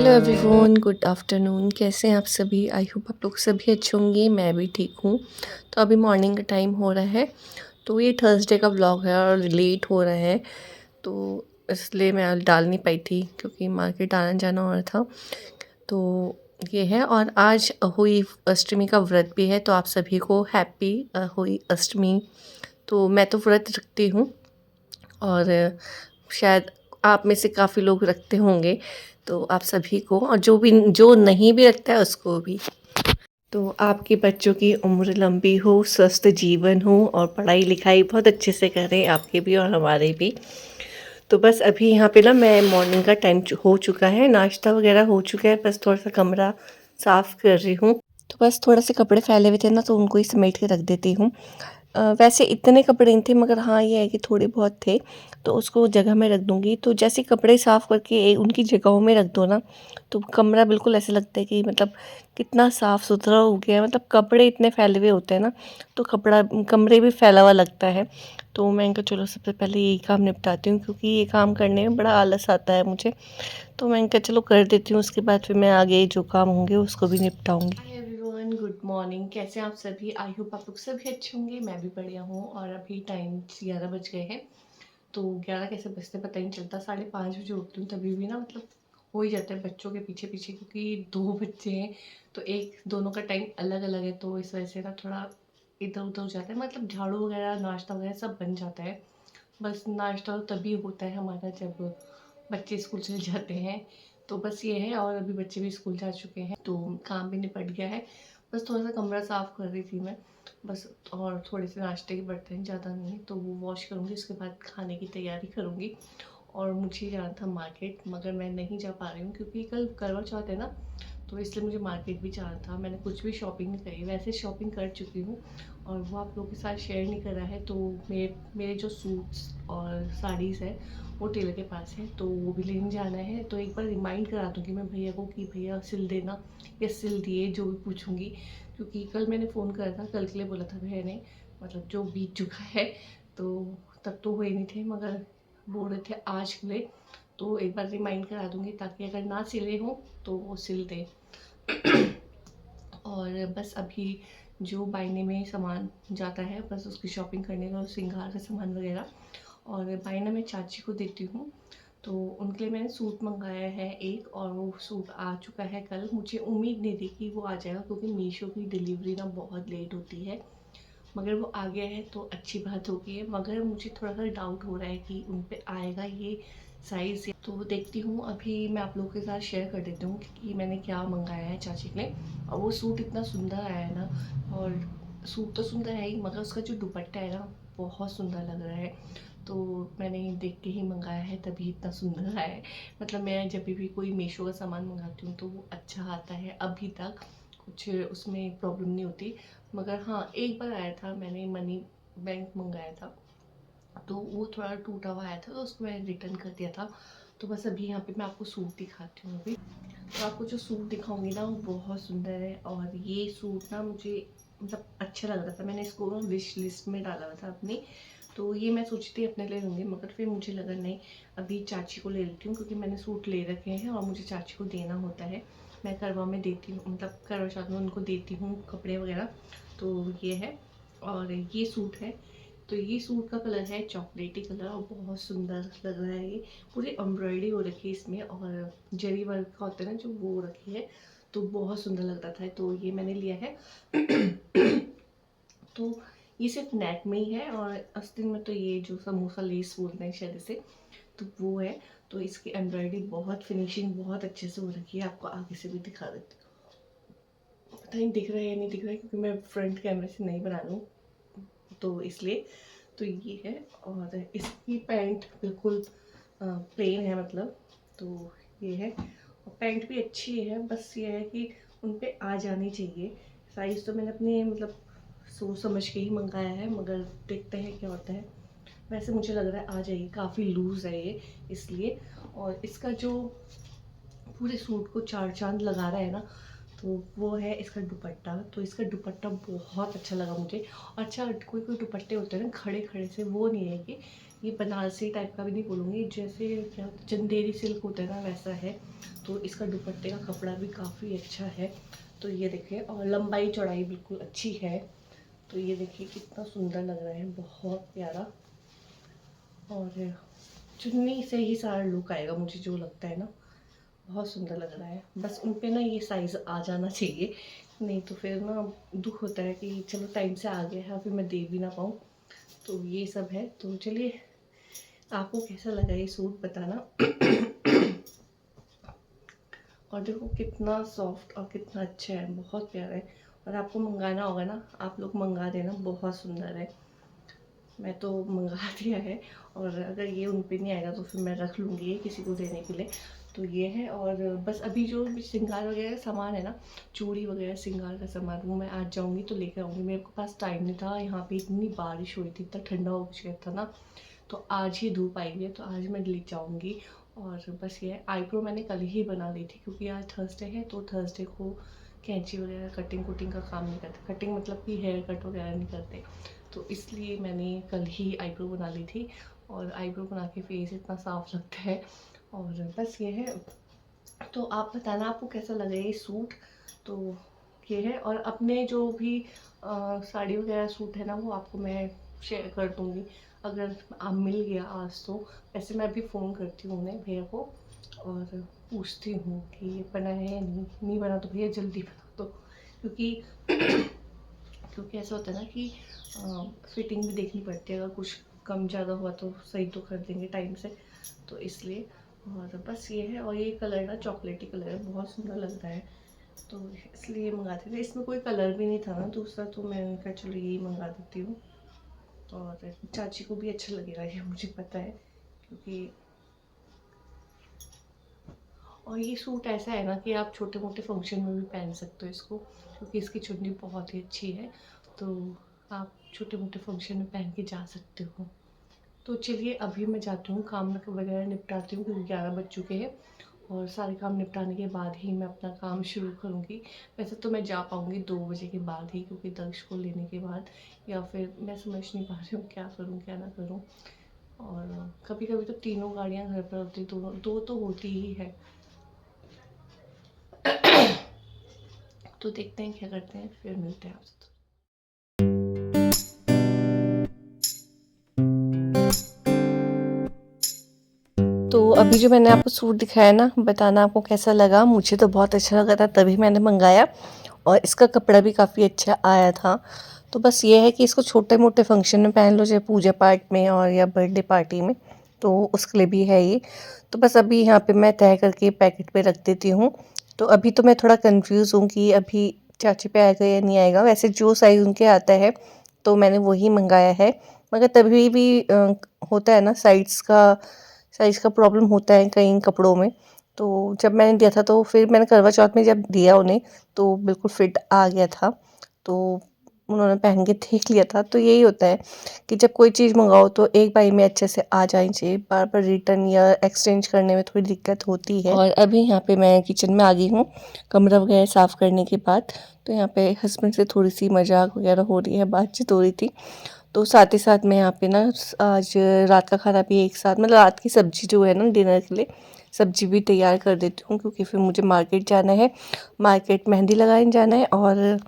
Hello everyone, good afternoon. कैसे हैं आप सभी? आई होप आप लोग सभी अच्छे होंगे। मैं भी ठीक हूँ। तो अभी मॉर्निंग का टाइम हो रहा है, तो ये थर्सडे का व्लॉग है और लेट हो रहा है, तो इसलिए मैं डाल नहीं पाई थी क्योंकि मार्केट आना जाना हो रहा था। तो ये है, और आज हुई अष्टमी का व्रत भी है, तो आप सभी को हैप्पी हुई अष्टमी। तो मैं तो व्रत रखती हूँ, और शायद आप में से काफ़ी लोग रखते होंगे, तो आप सभी को, और जो नहीं भी रखता है उसको भी। तो आपके बच्चों की उम्र लंबी हो, स्वस्थ जीवन हो, और पढ़ाई लिखाई बहुत अच्छे से करें, आपके भी और हमारे भी। तो बस अभी यहाँ पे ना, मैं मॉर्निंग का टाइम हो चुका है, नाश्ता वगैरह हो चुका है, बस थोड़ा सा कमरा साफ़ कर रही हूँ। तो बस थोड़ा से कपड़े फैले हुए थे ना, तो उनको ही समेट के रख देती हूँ। वैसे इतने कपड़े नहीं थे, मगर हाँ ये है कि थोड़े बहुत थे, तो उसको जगह में रख दूँगी। तो जैसे कपड़े साफ़ करके उनकी जगहों में रख दो ना, तो कमरा बिल्कुल ऐसे लगता है कि मतलब कितना साफ़ सुथरा हो गया है। मतलब कपड़े इतने फैले हुए होते हैं ना, तो कमरे भी फैला हुआ लगता है। तो मैंने कहा चलो सबसे पहले यही काम निपटाती हूँ, क्योंकि ये काम करने में बड़ा आलस आता है मुझे। तो मैंने कहा चलो कर देती हूँ, उसके बाद फिर मैं आगे जो काम होंगे उसको भी निपटाऊंगी। Hi everyone, good morning. कैसे हैं आप सभी? आई होप आप लोग सभी अच्छे होंगे। मैं भी बढ़िया हूँ, और अभी टाइम 11 बज गए हैं। तो 11 कैसे बजते पता ही नहीं चलता। 5:30 बजे उठती हूँ, तभी भी ना मतलब हो ही जाता है बच्चों के पीछे पीछे, क्योंकि दो बच्चे हैं, तो एक दोनों का टाइम अलग अलग है, तो इस वजह से ना थोड़ा इधर उधर हो जाता है। मतलब झाड़ू वगैरह, नाश्ता वगैरह सब बन जाता है। बस नाश्ता तो तभी होता है हमारा जब बच्चे स्कूल चले जाते हैं। तो बस ये है, और अभी बच्चे भी स्कूल जा चुके हैं, तो काम भी निपट गया है। बस थोड़ा सा कमरा साफ़ कर रही थी मैं बस, और थोड़े से नाश्ते के बर्तन, ज़्यादा नहीं, तो वो वॉश करूँगी। उसके बाद खाने की तैयारी करूँगी। और मुझे जाना था मार्केट, मगर मैं नहीं जा पा रही हूँ क्योंकि कल करवा चौथ है ना, तो इसलिए मुझे मार्केट भी जाना था। मैंने कुछ भी शॉपिंग नहीं करी, वैसे शॉपिंग कर चुकी हूँ, और वो आप लोगों के साथ शेयर नहीं करा है। तो मेरे जो सूट्स और साड़ीज़ है वो टेलर के पास है, तो वो भी लेने जाना है। तो एक बार रिमाइंड करा दूँगी मैं भैया को कि भैया सिल देना, या सिल दिए, जो भी पूछूँगी। क्योंकि कल मैंने फ़ोन करा था, कल के लिए बोला था भैया ने, मतलब जो बीत चुका है, तो तब तो हुए नहीं थे, मगर बोल रहे थे आज के लिए। तो एक बार रिमाइंड करा दूँगी, ताकि अगर ना सिले हों तो वो सिल दे। और बस अभी जो बायने में सामान जाता है, बस उसकी शॉपिंग करने का, श्रृंगार का सामान वगैरह, और बायना मैं चाची को देती हूँ। तो उनके लिए मैंने सूट मंगाया है एक, और वो सूट आ चुका है कल। मुझे उम्मीद नहीं थी कि वो आ जाएगा, क्योंकि मीशो की डिलीवरी ना बहुत लेट होती है, मगर वो आ गया है तो अच्छी बात हो गई है। मगर मुझे थोड़ा सा डाउट हो रहा है कि उन पे आएगा ये साइज़, तो वो देखती हूँ। अभी मैं आप लोगों के साथ शेयर कर देती हूँ कि मैंने क्या मंगाया है चाची के लिए। और वो सूट इतना सुंदर आया है ना, और सूट तो सुंदर है ही, मगर उसका जो दुपट्टा है ना, बहुत सुंदर लग रहा है। तो मैंने देख के ही मंगाया है, तभी इतना सुंदर आया है। मतलब मैं जब भी कोई मीशो का सामान मंगाती हूँ तो वो अच्छा आता है, अभी तक कुछ उसमें प्रॉब्लम नहीं होती। मगर हाँ, एक बार आया था, मैंने मनी बैंक मंगाया था, तो वो थोड़ा टूटा हुआ आया था, तो उसको मैंने रिटर्न कर दिया था। तो बस अभी यहाँ पे मैं आपको सूट दिखाती हूँ। अभी तो आपको जो सूट दिखाऊंगी ना, वो बहुत सुंदर है। और ये सूट ना मुझे मतलब अच्छा लग रहा था, मैंने इसको विश लिस्ट में डाला हुआ था अपनी। तो ये मैं सोची थी अपने लिए लूँगी, मगर फिर मुझे लगा नहीं, अभी चाची को ले लेती हूँ, क्योंकि मैंने सूट ले रखे हैं और मुझे चाची को देना होता है। मैं करवा में देती हूँ, मतलब करवा चौथ में उनको देती हूँ कपड़े वगैरह। तो ये है, और ये सूट है। तो ये सूट का कलर है चॉकलेटी कलर, और बहुत सुंदर लग रहा है। ये पूरी एम्ब्रॉयडरी हो रखी है इसमें, और जरी वर्क का होता है ना जो, वो रखी है, तो बहुत सुंदर लग रहा था। तो ये मैंने लिया है। तो ये सिर्फ नेक में ही है, और आस्तीन में तो ये जो समोसा लेस बोलते हैं शायद इसे, तो वो है। तो इसकी एम्ब्रॉयडरी बहुत, फिनिशिंग बहुत अच्छे से हो रखी है। आपको आगे से भी दिखा देती हूँ, पता नहीं दिख रहा है या नहीं दिख रहा है, क्योंकि मैं फ्रंट कैमरे से नहीं बना रही हूँ, तो इसलिए। तो ये है, और इसकी पैंट बिल्कुल प्लेन है, मतलब। तो ये है, और पैंट भी अच्छी है, बस ये है कि उन पे आ जानी चाहिए। साइज़ तो मैंने अपने मतलब सोच समझ के ही मंगाया है, मगर देखते हैं क्या होता है। वैसे मुझे लग रहा है आ जाएगी, काफ़ी लूज़ है ये, इसलिए। और इसका जो पूरे सूट को चार चांद लगा रहा है ना, तो वो है इसका दुपट्टा। तो इसका दुपट्टा बहुत अच्छा लगा मुझे। अच्छा, कोई कोई दुपट्टे होते हैं ना खड़े खड़े से, वो नहीं है ये बनारसी टाइप का भी नहीं बोलूँगी, जैसे क्या चंदेरी सिल्क होता है ना वैसा है। तो इसका दुपट्टे का कपड़ा भी काफ़ी अच्छा है। तो ये देखिए, और लंबाई चौड़ाई बिल्कुल अच्छी है। तो ये देखिए कितना सुंदर लग रहा है, बहुत प्यारा। और चुन्नी से ही सारा लुक आएगा मुझे जो लगता है ना, बहुत सुंदर लग रहा है। बस उन पे ना ये साइज़ आ जाना चाहिए, नहीं तो फिर ना दुख होता है कि चलो टाइम से आ गया है फिर मैं दे भी ना पाऊँ। तो ये सब है। तो चलिए, आपको कैसा लगा ये सूट बताना। और देखो कितना सॉफ्ट और कितना अच्छा है, बहुत प्यारा है। और आपको मंगाना होगा ना, आप लोग मंगा देना, बहुत सुंदर है। मैं तो मंगा दिया है, और अगर ये उन पे नहीं आएगा तो फिर मैं रख लूँगी ये किसी को देने के लिए। तो ये है। और बस अभी जो भी श्रृंगार वगैरह का सामान है ना, चूड़ी वगैरह श्रृंगार का सामान, वो मैं आज जाऊँगी तो लेकर आऊँगी। मेरे पास टाइम नहीं था, यहाँ पे इतनी बारिश हुई थी, इतना ठंडा हो गया था ना, तो आज ही धूप आई है तो आज मैं ले जाऊँगी। और बस ये आईब्रो मैंने कल ही बना ली थी, क्योंकि आज थर्सडे है तो थर्सडे को कैंची वगैरह कटिंग कुटिंग का काम नहीं करते, कटिंग मतलब कि हेयर कट वगैरह नहीं करते। तो इसलिए मैंने कल ही आईब्रो बना ली थी, और आईब्रो बना के फेस इतना साफ लगता है। और बस ये है। तो आप बताना आपको कैसा लगा ये सूट। तो ये है। और अपने जो भी साड़ी वगैरह सूट है ना, वो आपको मैं शेयर कर दूँगी अगर आप मिल गया आज तो। वैसे मैं अभी फ़ोन करती हूँ उन्हें, भैया को, और पूछती हूँ कि ये बना है या नहीं बना तो भैया जल्दी बना दो, क्योंकि क्योंकि ऐसा होता है ना कि फिटिंग भी देखनी पड़ती है, अगर कुछ कम ज़्यादा हुआ तो सही तो कर देंगे टाइम से, तो इसलिए। और बस ये है। और ये कलर ना चॉकलेटी कलर है, बहुत सुंदर लग रहा है, तो इसलिए मंगाते थे। इसमें कोई कलर भी नहीं था ना दूसरा, तो मैंने कहा चलो यही मंगा देती हूँ। और चाची को भी अच्छा लगेगा ये, मुझे पता है, क्योंकि और ये सूट ऐसा है ना कि आप छोटे मोटे फंक्शन में भी पहन सकते हो इसको, क्योंकि इसकी चुन्नी बहुत ही अच्छी है। तो आप छोटे मोटे फंक्शन में पहन के जा सकते हो। तो चलिए, अभी मैं जाती हूँ, काम वगैरह निपटाती हूँ, क्योंकि 11 बज चुके हैं। और सारे काम निपटाने के बाद ही मैं अपना काम शुरू करूँगी। वैसे तो मैं जा पाऊँगी 2 बजे के बाद ही, क्योंकि दक्ष को लेने के बाद, या फिर मैं समझ नहीं पा रही हूँ क्या करूँ क्या ना करूँ। और कभी कभी तो तीनों गाड़ियाँ घर पर होती, दोनों दो तो होती ही है। तो देखते हैं क्या करते हैं, फिर मिलते हैं आपसे। तो अभी जो मैंने आपको सूट दिखाया ना, बताना आपको कैसा लगा। मुझे तो बहुत अच्छा लगा था, तभी मैंने मंगाया, और इसका कपड़ा भी काफ़ी अच्छा आया था। तो बस ये है कि इसको छोटे मोटे फंक्शन में पहन लो, जैसे पूजा पाठ में और या बर्थडे पार्टी में, तो उसके लिए भी है ये। तो बस अभी यहाँ पे मैं तय करके पैकेट पे रख देती हूँ। तो अभी तो मैं थोड़ा कंफ्यूज हूँ कि अभी चाची पे आएगा या नहीं आएगा। वैसे जो साइज़ उनके आता है तो मैंने वही मंगाया है, मगर तभी भी होता है ना, साइज़ का प्रॉब्लम होता है कई कपड़ों में। तो जब मैंने दिया था तो फिर मैंने करवा चौथ में जब दिया उन्हें, तो बिल्कुल फिट आ गया था। तो उन्होंने पहन के देख लिया था। तो यही होता है कि जब कोई चीज़ मंगाओ तो एक बारी में अच्छे से आ जानी चाहिए, बार बार रिटर्न या एक्सचेंज करने में थोड़ी दिक्कत होती है। और अभी यहाँ पे मैं किचन में आ गई हूँ, कमरा वगैरह साफ़ करने के बाद। तो यहाँ पे हस्बैंड से थोड़ी सी मजाक वगैरह हो रही है, बातचीत हो रही थी। तो साथ ही साथ मैं यहाँ पे ना आज रात का खाना भी एक साथ, मतलब रात की सब्ज़ी जो है ना डिनर के लिए, सब्ज़ी भी तैयार कर देती हूँ, क्योंकि फिर मुझे मार्केट जाना है। मार्केट मेहंदी लगाने जाना है, और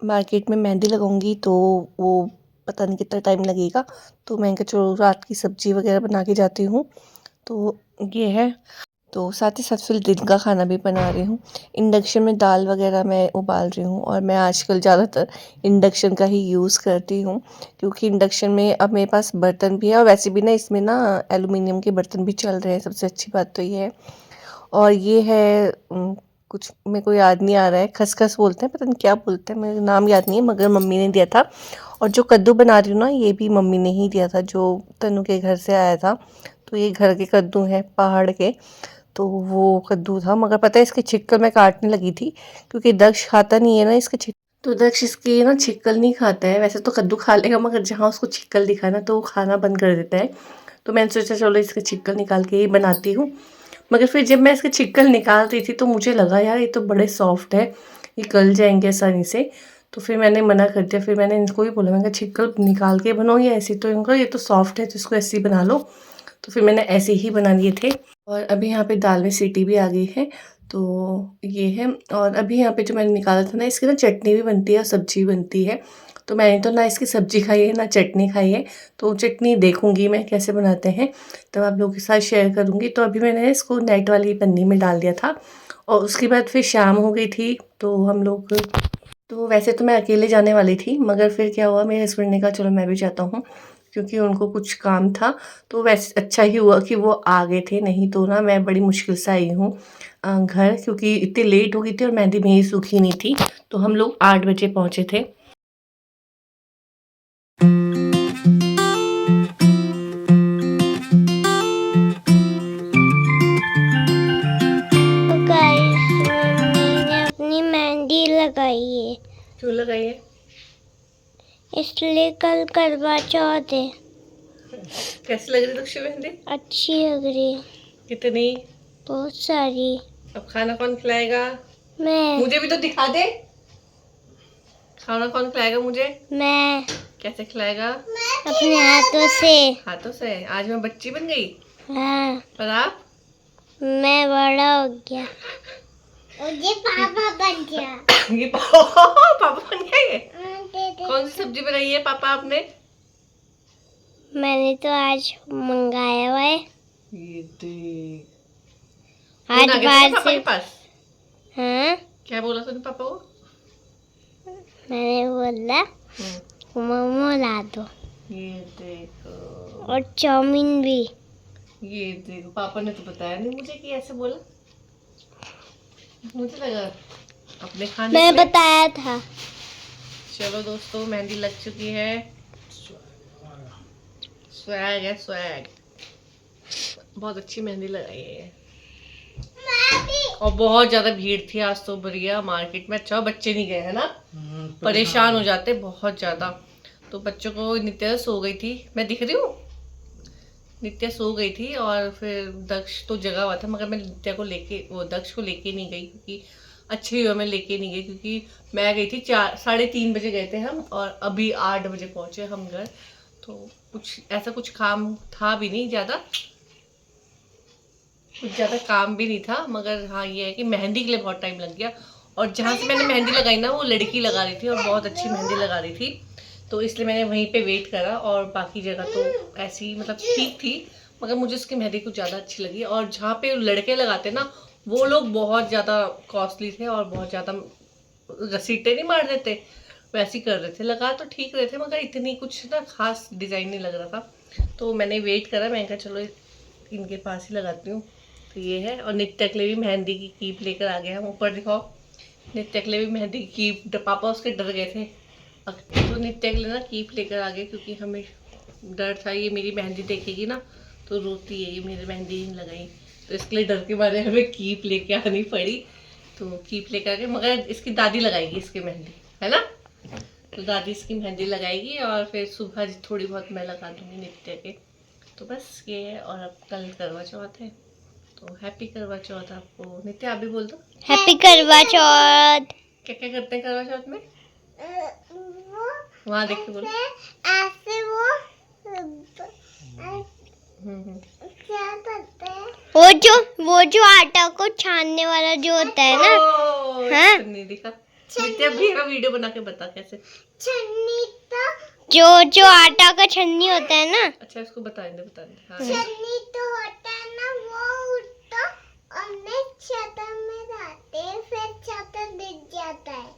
मार्केट में मेहंदी लगाऊंगी तो वो पता नहीं कितना टाइम लगेगा। तो मैं कहा चलो रात की सब्ज़ी वगैरह बना के जाती हूँ। तो ये है। तो साथ ही साथ फिर दिन का खाना भी बना रही हूँ। इंडक्शन में दाल वगैरह मैं उबाल रही हूँ, और मैं आजकल ज़्यादातर इंडक्शन का ही यूज़ करती हूँ, क्योंकि इंडक्शन में अब मेरे पास बर्तन भी है, और वैसे भी ना इसमें ना एलुमिनियम के बर्तन भी चल रहे हैं, सबसे अच्छी बात तो ये है। और ये है कुछ मेरे को याद नहीं आ रहा है, खसखस बोलते हैं, पता नहीं क्या बोलते हैं, मेरे नाम याद नहीं है, मगर मम्मी ने दिया था। और जो कद्दू बना रही हूँ ना, ये भी मम्मी ने ही दिया था, जो तनु के घर से आया था। तो ये घर के कद्दू हैं, पहाड़ के। तो वो कद्दू था, मगर पता है इसकी छिक्कल मैं काटने लगी थी, क्योंकि दक्ष खाता नहीं है ना इसके तो दक्ष इसकी ना छिक्कल नहीं खाता है। वैसे तो कद्दू खा लेगा, मगर जहाँ उसको छिक्कल दिखा ना तो वो खाना बंद कर देता है। तो मैंने सोचा चलो इसका छिक्कल निकाल के ही बनाती हूँ। मगर फिर जब मैं इसके छिक्कल निकाल रही थी तो मुझे लगा यार ये तो बड़े सॉफ्ट है, ये गल जाएंगे आसानी से। तो फिर मैंने मना कर दिया, फिर मैंने इनको भी बोला, मैंने कहा छिक्कल निकाल के बनाओ या ऐसे, तो इनको ये तो सॉफ्ट है तो इसको ऐसे ही बना लो। तो फिर मैंने ऐसे ही बना लिए थे। और अभी यहाँ पे दाल में सीटी भी आ गई है, तो ये है। और अभी यहाँ पे जो मैंने निकाला था ना, इसकी ना चटनी भी बनती है और सब्जी बनती है। तो मैंने तो ना इसकी सब्जी खाई है ना चटनी खाई है, तो चटनी देखूंगी मैं कैसे बनाते हैं, तब आप लोगों के साथ शेयर करूंगी। तो अभी मैंने इसको नेट वाली पन्नी में डाल दिया था, और उसके बाद फिर शाम हो गई थी, तो हम लोग, तो वैसे तो मैं अकेले जाने वाली थी, मगर फिर क्या हुआ, मेरे हस्बैंड ने कहा चलो मैं भी जाता हूँ, क्योंकि उनको कुछ काम था। तो वैसे अच्छा ही हुआ कि वो आ गए थे, नहीं तो ना मैं बड़ी मुश्किल से आई हूँ घर, क्योंकि इतनी लेट हो गई थी और मेहंदी मेरी सूखी नहीं थी। तो हम लोग 8 बजे पहुँचे थे। अपनी मेहंदी लगाई है। क्यों लगाई है? इसलिए कल करवा चौथ है। कैसी लग रही दक्षु मेहंदी? अच्छी लग रही। कितनी? बहुत सारी। अब खाना कौन खिलाएगा? मैं। मुझे भी तो दिखा दे, खाना कौन खिलाएगा मुझे? मैं। कैसे खिलाएगा? अपने हाथों से। हाथों से? आज मैं बच्ची बन गई। हाँ। और आप? मैं बड़ा हो गया। मुझे पापा बन गया। ये पापा बन गया ये? कौन सी सब्जी बनाई है पापा आपने? मैंने तो आज मंगाया हुआ है। ये देख, आज फोन आ गया था बाहर क्या पापा से। के पास? हाँ। क्या बोला तूने पापा को? मैंने बोला मोमो ला दो। ये देखो, और चाउमीन भी। ये देखो, पापा ने तो बताया नहीं मुझे कि ऐसे बोला, मुझे लगा अपने खाने मैं के लिए। बताया था। चलो दोस्तों, मेहंदी लग चुकी है। स्वैग है, स्वैग। बहुत अच्छी मेहंदी लगाई है। और बहुत ज्यादा भीड़ थी आज तो बढ़िया मार्केट में। अच्छा बच्चे नहीं गए है ना, परेशान हो जाते बहुत ज्यादा। तो बच्चों को, नित्या सो गई थी, मैं दिख रही हूँ, नित्या सो गई थी। और फिर दक्ष तो जगा हुआ था, मगर मैं नित्या को लेके, वो दक्ष को लेके नहीं गई, क्योंकि अच्छी हुआ मैं लेके नहीं गई, क्योंकि मैं गई थी 3:30 बजे गए थे हम, और अभी 8 बजे पहुंचे हम घर। तो कुछ ऐसा कुछ काम था भी नहीं ज़्यादा, कुछ ज़्यादा काम भी नहीं था, मगर हाँ ये है कि मेहंदी के लिए बहुत टाइम लग गया। और जहाँ से मैंने मेहंदी लगाई ना, वो लड़की लगा रही थी और बहुत अच्छी मेहंदी लगा रही थी, तो इसलिए मैंने वहीं पे वेट करा। और बाकी जगह तो ऐसी मतलब ठीक थी, मगर मुझे उसकी मेहंदी कुछ ज़्यादा अच्छी लगी। और जहाँ पे लड़के लगाते ना, वो लोग बहुत ज़्यादा कॉस्टली थे और बहुत ज़्यादा रसीटें नहीं मार देते, वैसे ही कर रहे थे। लगा तो ठीक रहे थे, मगर इतनी कुछ ना खास डिज़ाइन नहीं लग रहा था। तो मैंने वेट करा, मैंने कहा चलो इनके पास ही लगाती हूँ। तो ये है। और नित्या के लिए भी मेहंदी की कीप लेकर आ गए हम। ऊपर दिखाओ, नित्या के लिए भी मेहंदी की कीप, पापा उसके डर गए थे, तो नित्या के लिए ना कीप लेकर आ गए, क्योंकि हमें डर था ये मेरी मेहंदी देखेगी ना तो रोती है, ये मेरी मेहंदी नहीं लगाई, तो इसके लिए डर के मारे हमें कीप लेके आनी पड़ी। तो कीप लेकर आ गए, मगर इसकी दादी लगाएगी इसकी मेहंदी, है ना? तो दादी इसकी मेहंदी लगाएगी, और फिर सुबह थोड़ी बहुत मैं लगा दूंगी नित्या के। तो बस ये है। और अब कल करवा चौथ है, तो हैप्पी करवा चौथ आपको। नित्या आप भी बोल दो हैप्पी करवा चौथ। क्या क्या करते हैं करवा चौथ में? वहाँ देख के बोलो। ऐसे वो हम्म। क्या करते हैं? वो जो आटा को छानने वाला जो होता है ना। हाँ? नहीं दिखा। नित्या भी वीडियो बना के बता कैसे। छन्नी तो जो आटा का छन्नी होता है ना। अच्छा इसको बता दे। हाँ। छन्नी तो होता है ना, वो उठता और छतर में जाते हैं, फिर छतर दिख जाता है।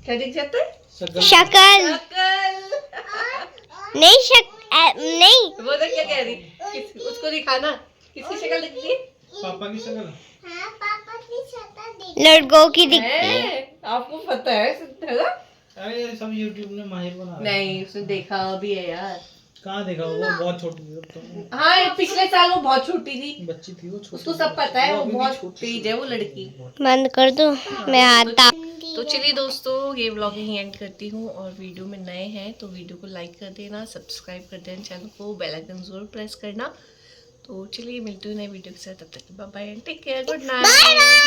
क्या दिख जाता है? शक्ल। नहीं वो तो क्या कह रही, उसको दिखाना, किसकी शक्ल दिखती है? पापा की शक्ल। हाँ, पापा की शक्ल दिखती है। लड़कों की दिखती है। आपको पता है ना? अरे सब यूट्यूब ने माहिर बना। नहीं उसने देखा भी है यार। कहाँ देखा, वो बहुत छोटी थी तो। हाँ पिछले साल वो बहुत छोटी थी, बच्ची थी वो, छोटी। उसको सब पता है, वो बहुत तेज है वो लड़की। बंद कर दो। मैं आता। तो चलिए दोस्तों, ये व्लॉग यहीं एंड करती हूँ। और वीडियो में नए हैं तो वीडियो को लाइक कर देना, सब्सक्राइब कर देना चैनल को, बेल आइकन जरूर प्रेस करना। तो चलिए मिलती हूँ नई वीडियो के साथ, तब तक bye bye, take care, good night,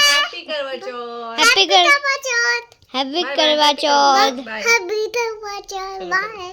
happy Karva Chauth, happy Karva Chauth, happy Karva Chauth, happy Karva चौथ, बाय।